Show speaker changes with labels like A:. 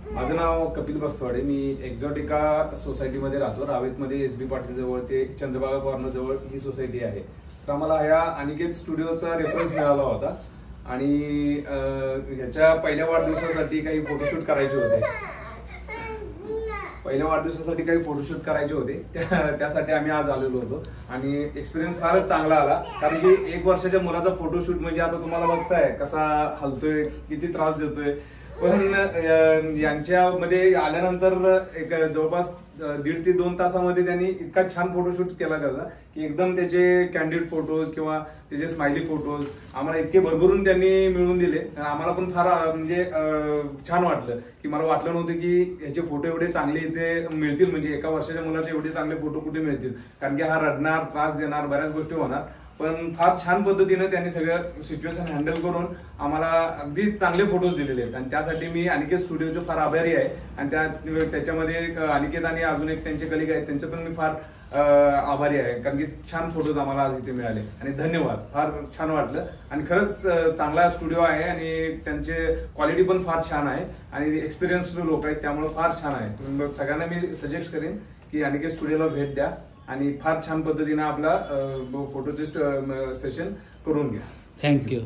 A: माझं नाव कपिल बस्तवाडे. मी एक्झॉटिका सोसायटीमध्ये राहतो. रावेतमध्ये एस बी पाटील जवळ ते चंद्रभागा कॉर्नर जवळ ही सोसायटी आहे. तर आम्हाला ह्या अनिकेत स्टुडिओचा रेफरन्स मिळाला होता आणि ह्याच्या पहिल्या वाढदिवसासाठी काही फोटोशूट करायचे होते. त्यासाठी आम्ही आज आलेलो होतो आणि एक्सपिरियन्स फारच चांगला आला. कारण की 1 वर्षाच्या मुलाचा फोटोशूट म्हणजे आता तुम्हाला बघताय कसा हलतोय, किती त्रास देतोय. पण यांच्यामध्ये आल्यानंतर एक जवळपास 1.5 ते 2 तासामध्ये त्यांनी इतका छान फोटोशूट केला त्याचा की एकदम त्याचे कॅन्डिड फोटोज किंवा त्याचे स्माइली फोटोज आम्हाला इतके भरभरून त्यांनी मिळवून दिले. आम्हाला पण फार म्हणजे छान वाटलं की मला वाटलं नव्हतं की ह्याचे फोटो एवढे चांगले इथे मिळतील. म्हणजे 1 वर्षाच्या मुलाचे एवढे चांगले फोटो कुठे मिळतील. कारण की हा रडणार, त्रास देणार, बऱ्याच गोष्टी होणार. पण फार छान पद्धतीने त्यांनी सगळं सिच्युएशन हँडल करून आम्हाला अगदी चांगले फोटोज दिलेले आहेत आणि त्यासाठी मी अनिकेत स्टुडिओचे फार आभारी आहे. आणि त्याच्यामध्ये अनिकेत आणि अजून एक त्यांचे कलिग आहेत, त्यांचे पण मी फार आभारी आहे. कारण की छान फोटोज आम्हाला आज इथे मिळाले आणि धन्यवाद. फार छान वाटलं आणि खरंच चांगला स्टुडिओ आहे आणि त्यांचे क्वालिटी पण फार छान आहे आणि एक्सपिरियन्स्ड लोक आहेत, त्यामुळे फार छान आहे. सगळ्यांना मी सजेस्ट करेन की अनिकेत स्टुडिओला भेट द्या आणि फार छान पद्धतीने आपला फोटोचे सेशन करून घ्या.
B: थँक्यू.